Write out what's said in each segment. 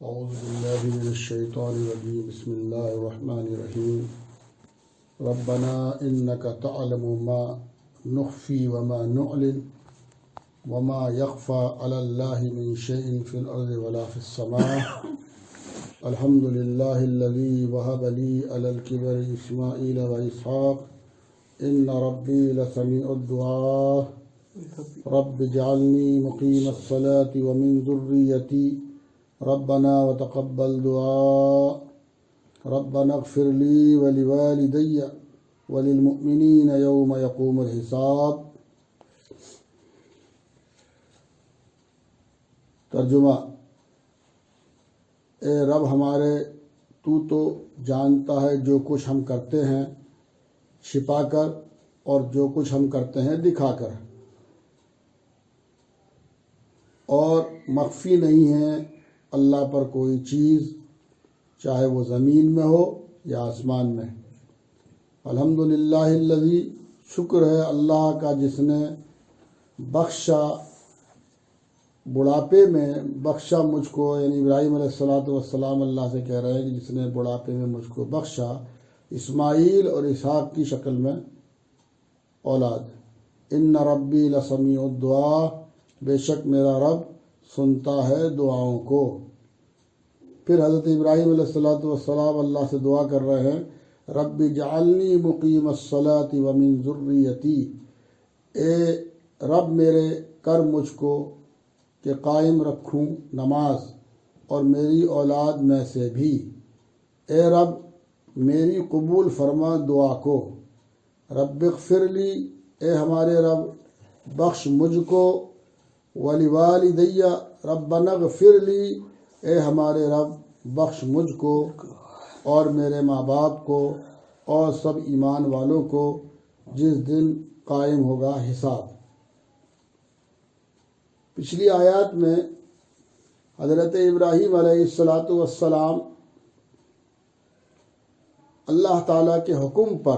أعوذ بالله من الشيطان الرجيم بسم الله الرحمن الرحيم ربنا إنك تعلم ما نخفي وما نعلن وما يخفى على الله من شيء في الأرض ولا في السماء الحمد لله الذي وهب لي على الكبر إسماعيل وإسحاق إن ربي لسميع الدعاء رب اجعلني مقيم الصلاة ومن ذريتي ربنا وتقبل دعاء ربنا اغفر لي ولوالدي وللمؤمنين يوم يقوم الحساب۔ ترجمہ: اے رب ہمارے، تو جانتا ہے جو کچھ ہم کرتے ہیں چھپا کر اور جو کچھ ہم کرتے ہیں دکھا کر، اور مخفی نہیں ہے اللہ پر کوئی چیز، چاہے وہ زمین میں ہو یا آسمان میں۔ الحمدللہ الذی، شکر ہے اللہ کا جس نے بخشا، بڑھاپے میں بخشا مجھ کو، یعنی ابراہیم علیہ السلام اللہ سے کہہ رہے ہیں کہ جس نے بڑھاپے میں مجھ کو بخشا، اسماعیل اور اسحاق کی شکل میں اولاد۔ ان ربی لسمیع الدعاء، بے شک میرا رب سنتا ہے دعاؤں کو۔ پھر حضرت ابراہیم علیہ السلام اللہ سے دعا کر رہے ہیں، رب اجعلنی مقیم الصلاۃ ومن ذریتی، اے رب میرے کر مجھ کو کہ قائم رکھوں نماز اور میری اولاد میں سے بھی۔ اے رب میری قبول فرما دعا کو۔ رب اغفر لی، اے ہمارے رب بخش مجھ کو، ولوالدی، ربنا اغفر لی، اے ہمارے رب بخش مجھ کو اور میرے ماں باپ کو اور سب ایمان والوں کو جس دن قائم ہوگا حساب۔ پچھلی آیات میں حضرت ابراہیم علیہ السلام اللہ تعالیٰ کے حکم پر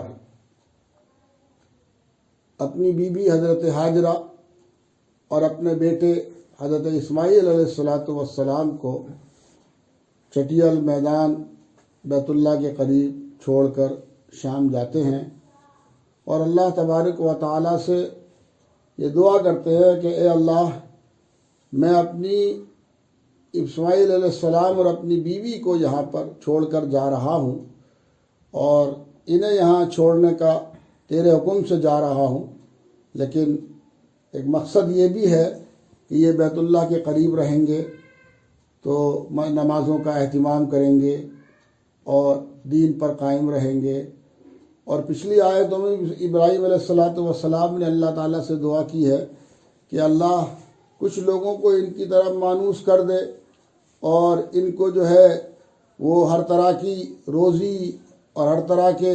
اپنی بیوی حضرت ہاجرہ اور اپنے بیٹے حضرت اسماعیل علیہ السلام کو چٹیل میدان بیت اللہ کے قریب چھوڑ کر شام جاتے ہیں، اور اللہ تبارک و تعالیٰ سے یہ دعا کرتے ہیں کہ اے اللہ، میں اپنی اسماعیل علیہ السلام اور اپنی بیوی کو یہاں پر چھوڑ کر جا رہا ہوں، اور انہیں یہاں چھوڑنے کا تیرے حکم سے جا رہا ہوں، لیکن ایک مقصد یہ بھی ہے کہ یہ بیت اللہ کے قریب رہیں گے تو نمازوں کا اہتمام کریں گے اور دین پر قائم رہیں گے۔ اور پچھلی آیتوں میں ابراہیم علیہ السلام نے اللہ تعالیٰ سے دعا کی ہے کہ اللہ کچھ لوگوں کو ان کی طرف مانوس کر دے، اور ان کو جو ہے وہ ہر طرح کی روزی اور ہر طرح کے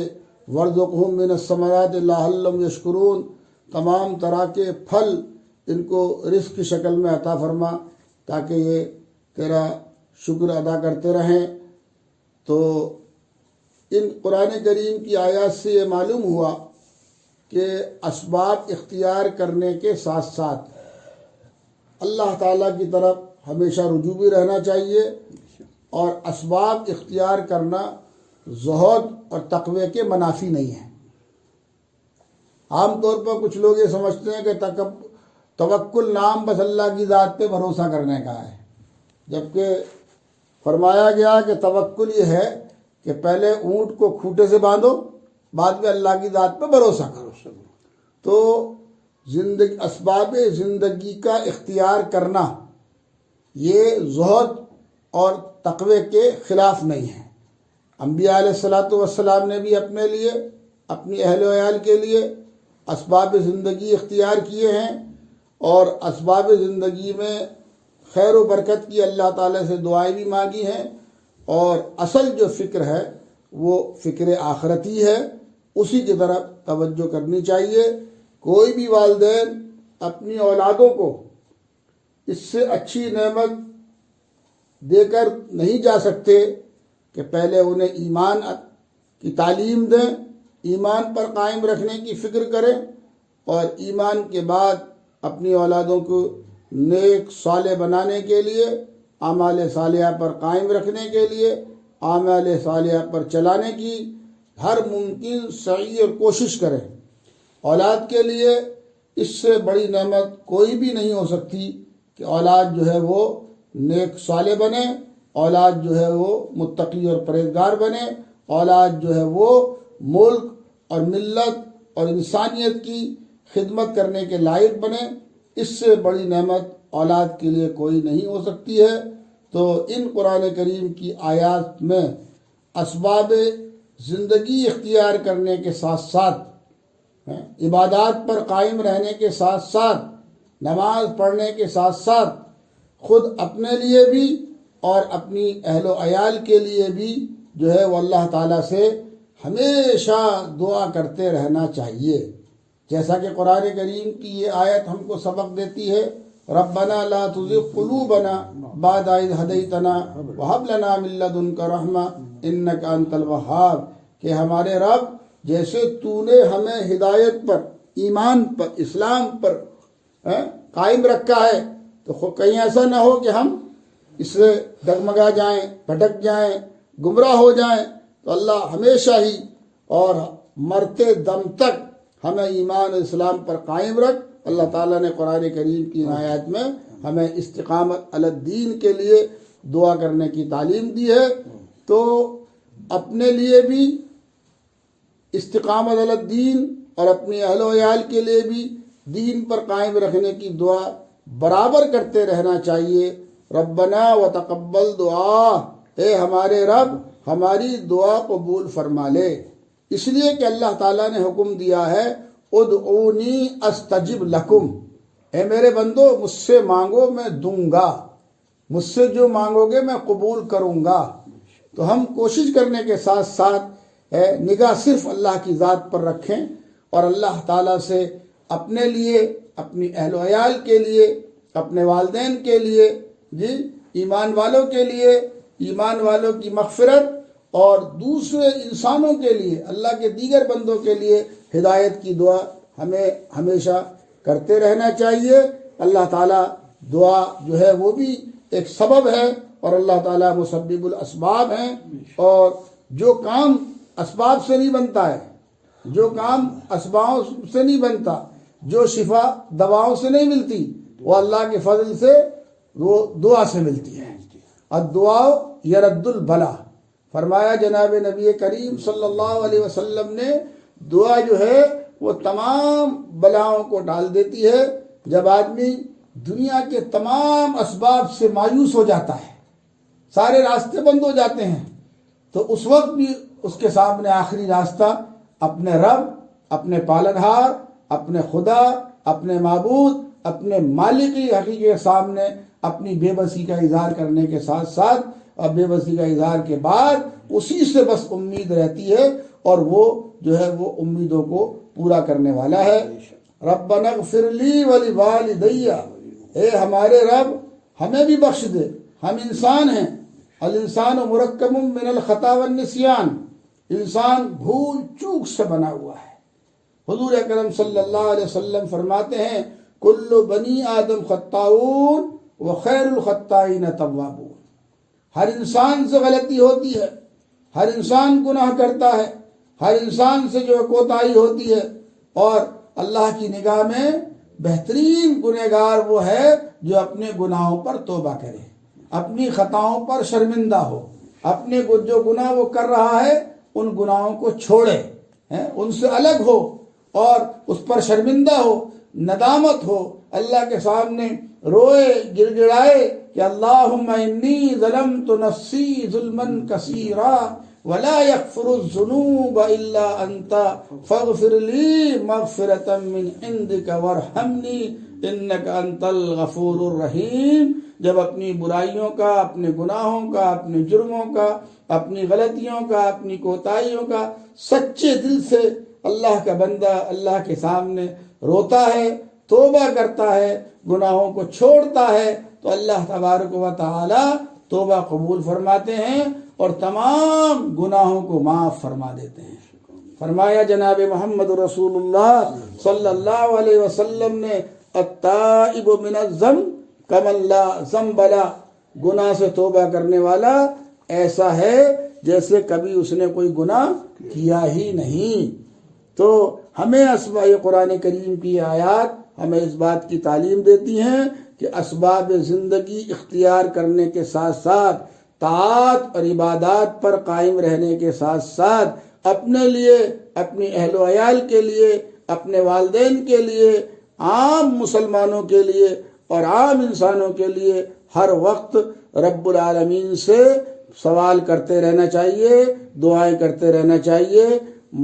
وَارْزُقْهُم مِّنَ الثَّمَرَاتِ لَعَلَّهُمْ يَشْكُرُونَ، تمام طرح کے پھل ان کو رزق کی شکل میں عطا فرما تاکہ یہ تیرا شکر ادا کرتے رہیں۔ تو ان قرآن کریم کی آیات سے یہ معلوم ہوا کہ اسباب اختیار کرنے کے ساتھ ساتھ اللہ تعالیٰ کی طرف ہمیشہ رجوع بھی رہنا چاہیے، اور اسباب اختیار کرنا زہد اور تقوی کے منافی نہیں ہے۔ عام طور پر کچھ لوگ یہ سمجھتے ہیں کہ توکل نام بس اللہ کی ذات پہ بھروسہ کرنے کا ہے، جبکہ فرمایا گیا کہ توکل یہ ہے کہ پہلے اونٹ کو کھوٹے سے باندھو، بعد میں اللہ کی ذات پہ بھروسہ کرو۔ تو اسباب زندگی کا اختیار کرنا یہ زہد اور تقوی کے خلاف نہیں ہے۔ انبیاء علیہ السلام نے بھی اپنے لیے، اپنی اہل و عیال کے لیے اسباب زندگی اختیار کیے ہیں، اور اسباب زندگی میں خیر و برکت کی اللہ تعالیٰ سے دعائیں بھی مانگی ہیں، اور اصل جو فکر ہے وہ فکر آخرتی ہے، اسی کی طرف توجہ کرنی چاہیے۔ کوئی بھی والدین اپنی اولادوں کو اس سے اچھی نعمت دے کر نہیں جا سکتے کہ پہلے انہیں ایمان کی تعلیم دیں، ایمان پر قائم رکھنے کی فکر کریں، اور ایمان کے بعد اپنی اولادوں کو نیک صالح بنانے کے لیے اعمال صالحہ پر قائم رکھنے کے لیے، اعمال صالحہ پر چلانے کی ہر ممکن سعی اور کوشش کریں۔ اولاد کے لیے اس سے بڑی نعمت کوئی بھی نہیں ہو سکتی کہ اولاد جو ہے وہ نیک صالح بنے، اولاد جو ہے وہ متقی اور پرہیزگار بنے، اولاد جو ہے وہ ملک اور ملت اور انسانیت کی خدمت کرنے کے لائق بنے۔ اس سے بڑی نعمت اولاد کے لیے کوئی نہیں ہو سکتی ہے۔ تو ان قرآن کریم کی آیات میں اسباب زندگی اختیار کرنے کے ساتھ ساتھ، عبادات پر قائم رہنے کے ساتھ ساتھ، نماز پڑھنے کے ساتھ ساتھ، خود اپنے لیے بھی اور اپنی اہل و عیال کے لیے بھی جو ہے وہ اللہ تعالیٰ سے ہمیشہ دعا کرتے رہنا چاہیے۔ جیسا کہ قرآن کریم کی یہ آیت ہم کو سبق دیتی ہے، ربنا لا تزغ قلوبنا بعد اذ ہدیتنا وہب لنا من لدنک رحمہ انک انت الوہاب، کہ ہمارے رب جیسے تو نے ہمیں ہدایت پر، ایمان پر، اسلام پر قائم رکھا ہے، تو کہیں ایسا نہ ہو کہ ہم اس سے ڈگمگا جائیں، بھٹک جائیں، گمراہ ہو جائیں۔ تو اللہ ہمیشہ ہی اور مرتے دم تک ہمیں ایمان اور اسلام پر قائم رکھ۔ اللہ تعالیٰ نے قرآن کریم کی آیات میں ہمیں استقامت علی الدین کے لیے دعا کرنے کی تعلیم دی ہے۔ تو اپنے لیے بھی استقامت علی الدین اور اپنے اہل و عیال کے لیے بھی دین پر قائم رکھنے کی دعا برابر کرتے رہنا چاہیے۔ ربنا وتقبل دعا، اے ہمارے رب ہماری دعا قبول فرما لے، اس لیے کہ اللہ تعالیٰ نے حکم دیا ہے ادعونی استجب لکم، اے میرے بندو مجھ سے مانگو میں دوں گا، مجھ سے جو مانگو گے میں قبول کروں گا۔ تو ہم کوشش کرنے کے ساتھ ساتھ نگاہ صرف اللہ کی ذات پر رکھیں اور اللہ تعالیٰ سے اپنے لیے، اپنی اہل و عیال کے لیے، اپنے والدین کے لیے، ایمان والوں کے لیے، ایمان والوں کی مغفرت اور دوسرے انسانوں کے لیے، اللہ کے دیگر بندوں کے لیے ہدایت کی دعا ہمیں ہمیشہ کرتے رہنا چاہیے۔ اللہ تعالیٰ دعا جو ہے وہ بھی ایک سبب ہے اور اللہ تعالیٰ مسبب الاسباب ہیں، اور جو کام اسباب سے نہیں بنتا ہے، جو کام اسباب سے نہیں بنتا، جو شفا دواؤں سے نہیں ملتی، وہ اللہ کے فضل سے وہ دعا سے ملتی ہے۔ الدعاء یرد البلا، فرمایا جناب نبی کریم صلی اللہ علیہ وسلم نے، دعا جو ہے وہ تمام بلاؤں کو ڈال دیتی ہے۔ جب آدمی دنیا کے تمام اسباب سے مایوس ہو جاتا ہے، سارے راستے بند ہو جاتے ہیں، تو اس وقت بھی اس کے سامنے آخری راستہ اپنے رب، اپنے پالنہار، اپنے خدا، اپنے معبود، اپنے مالک حقیقی کے سامنے اپنی بے بسی کا اظہار کرنے کے ساتھ ساتھ، اور بے بسی کا اظہار کے بعد اسی سے بس امید رہتی ہے، اور وہ جو ہے وہ امیدوں کو پورا کرنے والا ہے۔ ربنا اغفر لی ولوالدی، اے ہمارے رب ہمیں بھی بخش دے، ہم انسان ہیں، الانسان مرکب من الخطا والنسیان، انسان بھول چوک سے بنا ہوا ہے۔ حضور اکرم صلی اللہ علیہ وسلم فرماتے ہیں کل بنی آدم خطاؤون وخیر الخطائین توابون، ہر انسان سے غلطی ہوتی ہے، ہر انسان گناہ کرتا ہے، ہر انسان سے جو کوتاہی ہوتی ہے، اور اللہ کی نگاہ میں بہترین گنہگار وہ ہے جو اپنے گناہوں پر توبہ کرے، اپنی خطاؤں پر شرمندہ ہو، اپنے جو گناہ وہ کر رہا ہے ان گناہوں کو چھوڑے، ان سے الگ ہو اور اس پر شرمندہ ہو، ندامت ہو، اللہ کے سامنے روئے گڑ گڑائے کہ اللہم انی ظلمت نفسی ظلما کثیرا ولا یغفر الذنوب الا انت فاغفر لی مغفرۃ من عندک وارحمنی انک انت الغفور الرحیم۔ جب اپنی برائیوں کا، اپنے گناہوں کا، اپنے جرموں کا، اپنی غلطیوں کا، اپنی کوتاہیوں کا سچے دل سے اللہ کا بندہ اللہ کے سامنے روتا ہے، توبہ کرتا ہے، گناہوں کو چھوڑتا ہے، تو اللہ تبارک و تعالی توبہ قبول فرماتے ہیں اور تمام گناہوں کو معاف فرما دیتے ہیں۔ فرمایا جناب محمد رسول اللہ صلی اللہ علیہ وسلم نے التائب من الذنب کمن لا ذنب له، گناہ سے توبہ کرنے والا ایسا ہے جیسے کبھی اس نے کوئی گناہ کیا ہی نہیں۔ تو ہمیں یہ قرآن کریم کی آیات ہمیں اس بات کی تعلیم دیتی ہیں کہ اسباب زندگی اختیار کرنے کے ساتھ ساتھ طاعات اور عبادات پر قائم رہنے کے ساتھ ساتھ اپنے لیے، اپنی اہل و عیال کے لیے، اپنے والدین کے لیے، عام مسلمانوں کے لیے اور عام انسانوں کے لیے ہر وقت رب العالمین سے سوال کرتے رہنا چاہیے، دعائیں کرتے رہنا چاہیے،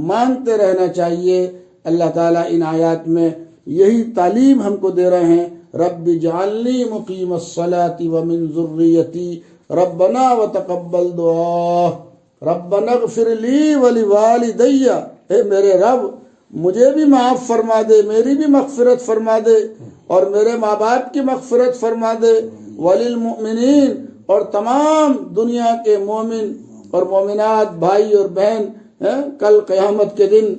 مانگتے رہنا چاہیے۔ اللہ تعالیٰ ان آیات میں یہی تعلیم ہم کو دے رہے ہیں، رب اجعلنی مقیم الصلاۃ ومن ذریتی ربنا وتقبل دعا ربنا اغفر لی ولوالدی، اے میرے رب مجھے بھی معاف فرما دے، میری بھی مغفرت فرما دے اور میرے ماں باپ کی مغفرت فرما دے، وللمؤمنین اور تمام دنیا کے مومن اور مومنات بھائی اور بہن کل قیامت کے دن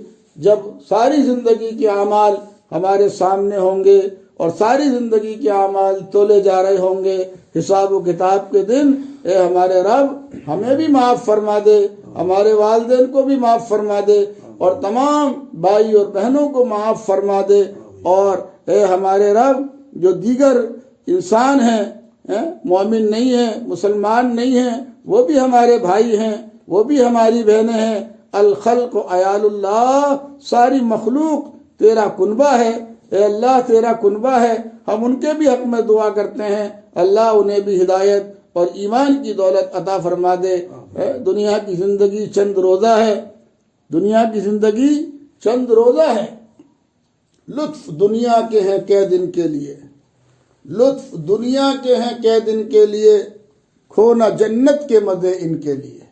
جب ساری زندگی کے اعمال ہمارے سامنے ہوں گے اور ساری زندگی کے اعمال تولے جا رہے ہوں گے حساب و کتاب کے دن، اے ہمارے رب ہمیں بھی معاف فرما دے، ہمارے والدین کو بھی معاف فرما دے اور تمام بھائی اور بہنوں کو معاف فرما دے، اور اے ہمارے رب جو دیگر انسان ہیں مومن نہیں ہیں، مسلمان نہیں ہیں، وہ بھی ہمارے بھائی ہیں، وہ بھی ہماری بہنیں ہیں، الخلق عیال اللہ، ساری مخلوق تیرا کنبہ ہے، اے اللہ تیرا کنبہ ہے، ہم ان کے بھی حق میں دعا کرتے ہیں، اللہ انہیں بھی ہدایت اور ایمان کی دولت عطا فرما دے۔ دنیا کی زندگی چند روزہ ہے، دنیا کی زندگی چند روزہ ہے، لطف دنیا کے ہیں کئے دن کے لیے، لطف دنیا کے ہیں کئے دن کے لیے، کھونا جنت کے مزے ان کے لیے،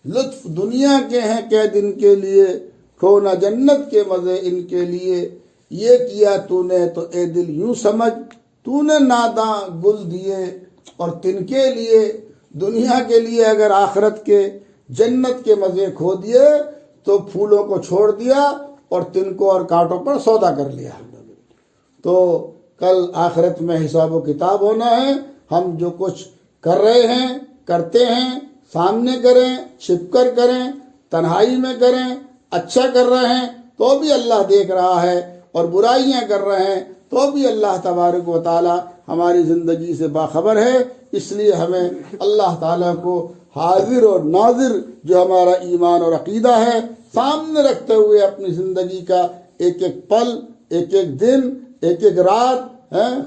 لطف دنیا کے ہیں کئے دن کے لیے، کھونا جنت کے مزے ان کے لیے، یہ کیا تو نے تو اے دل یوں سمجھ، تو نے ناداں گل دیے اور تن کے لیے، دنیا کے لیے اگر آخرت کے جنت کے مزے کھو دیے تو پھولوں کو چھوڑ دیا اور تن کو اور کانٹوں پر سودا کر لیا۔ تو کل آخرت میں حساب و کتاب ہونا ہے، ہم جو کچھ کر رہے ہیں کرتے ہیں، سامنے کریں، چھپ کر کریں، تنہائی میں کریں، اچھا کر رہے ہیں تو بھی اللہ دیکھ رہا ہے اور برائیاں کر رہے ہیں تو بھی اللہ تبارک و تعالی ہماری زندگی سے باخبر ہے۔ اس لیے ہمیں اللہ تعالیٰ کو حاضر اور ناظر جو ہمارا ایمان اور عقیدہ ہے سامنے رکھتے ہوئے اپنی زندگی کا ایک ایک پل، ایک ایک دن، ایک ایک رات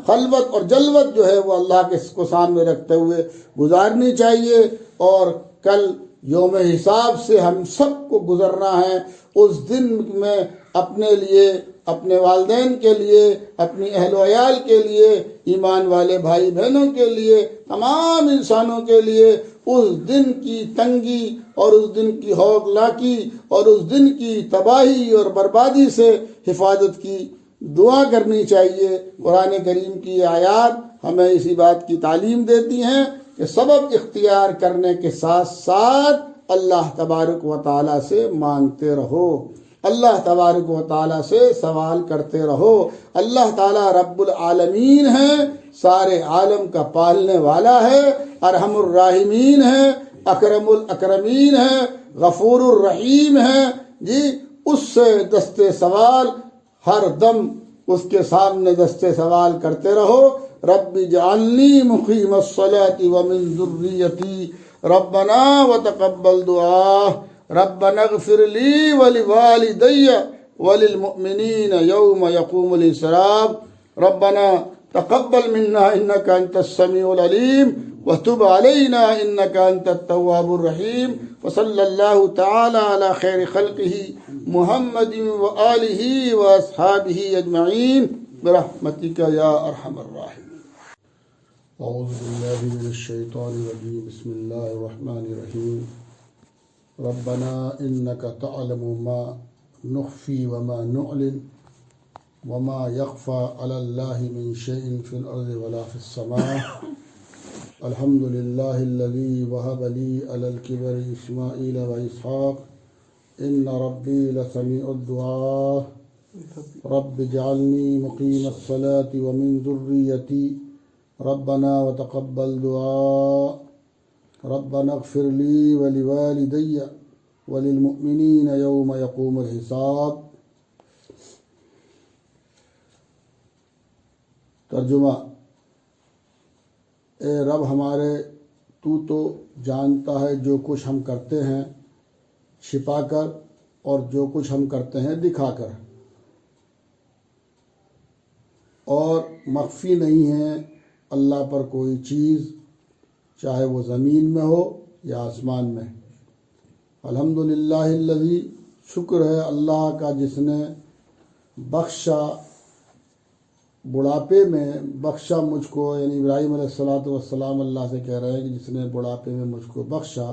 خلوت اور جلوت جو ہے وہ اللہ کے کو سامنے رکھتے ہوئے گزارنی چاہیے، اور کل یوم حساب سے ہم سب کو گزرنا ہے۔ اس دن میں اپنے لیے، اپنے والدین کے لیے، اپنی اہل و عیال کے لیے، ایمان والے بھائی بہنوں کے لیے، تمام انسانوں کے لیے اس دن کی تنگی اور اس دن کی ہولناکی اور اس دن کی تباہی اور بربادی سے حفاظت کی دعا کرنی چاہیے۔ قرآن کریم کی آیات ہمیں اسی بات کی تعلیم دیتی ہیں کہ سبب اختیار کرنے کے ساتھ ساتھ اللہ تبارک و تعالیٰ سے مانگتے رہو، اللہ تبارک و تعالیٰ سے سوال کرتے رہو۔ اللہ تعالیٰ رب العالمین ہے، سارے عالم کا پالنے والا ہے، ارحم الراحمین ہے، اکرم الاکرمین ہے، غفور الرحیم ہے جی۔ اس سے دستے سوال ہر دم اس کے سامنے دستے سوال کرتے رہو، رب اجعلنی مقیم الصلاۃ ومن ذریتی ربنا وتقبل دعا ربنا اغفر لی ولوالدی وللمؤمنین یوم یقوم الحساب ربنا تقبل منا انک انت السمیع العلیم وتب علینا انک انت التواب الرحیم وصلی اللہ تعالی علی خیر خلقہ محمد وآلہ واصحابہ اجمعین برحمتک یا ارحم الراحمین۔ اعوذ باللہ من الشیطان الرجیم، بسم اللہ الرحمن الرحیم۔ ربنا انک تعلم ما نخفی وما نعلن وما يخفى على الله من شيء في الأرض ولا في السماء الحمد لله الذي وهب لي على الكبر إسماعيل وإسحاق إن ربي لسميع الدعاء رب اجعلني مقيم الصلاة ومن ذريتي ربنا وتقبل دعاء ربنا اغفر لي ولوالدي وللمؤمنين يوم يقوم الحساب۔ ترجمہ: اے رب ہمارے، تو جانتا ہے جو کچھ ہم کرتے ہیں چھپا کر اور جو کچھ ہم کرتے ہیں دکھا کر، اور مخفی نہیں ہے اللہ پر کوئی چیز، چاہے وہ زمین میں ہو یا آسمان میں۔ الحمدللہ الذی، شکر ہے اللہ کا جس نے بخشا، بڑھاپے میں بخشا مجھ کو، یعنی ابراہیم علیہ السلام اللہ سے کہہ رہے ہیں کہ جس نے بڑھاپے میں مجھ کو بخشا،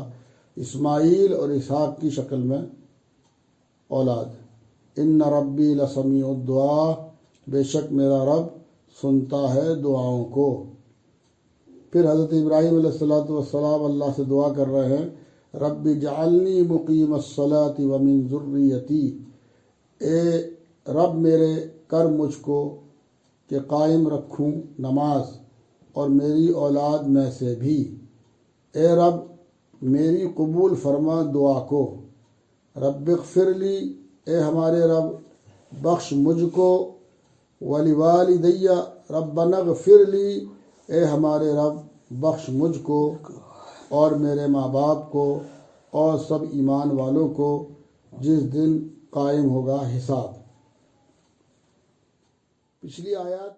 اسماعیل اور اسحاق کی شکل میں اولاد۔ ان ربی لسمیع الدعاء، بے شک میرا رب سنتا ہے دعاؤں کو۔ پھر حضرت ابراہیم علیہ السلام اللہ سے دعا کر رہے ہیں، رب اجعلنی مقیم الصلاۃ ومن ذریتی، اے رب میرے کر مجھ کو کہ قائم رکھوں نماز، اور میری اولاد میں سے بھی۔ اے رب میری قبول فرما دعا کو۔ رب اغفر لی، اے ہمارے رب بخش مجھ کو، ولوالدی، ربنا اغفر لی، اے ہمارے رب بخش مجھ کو اور میرے ماں باپ کو اور سب ایمان والوں کو جس دن قائم ہوگا حساب۔ پچھلی آیات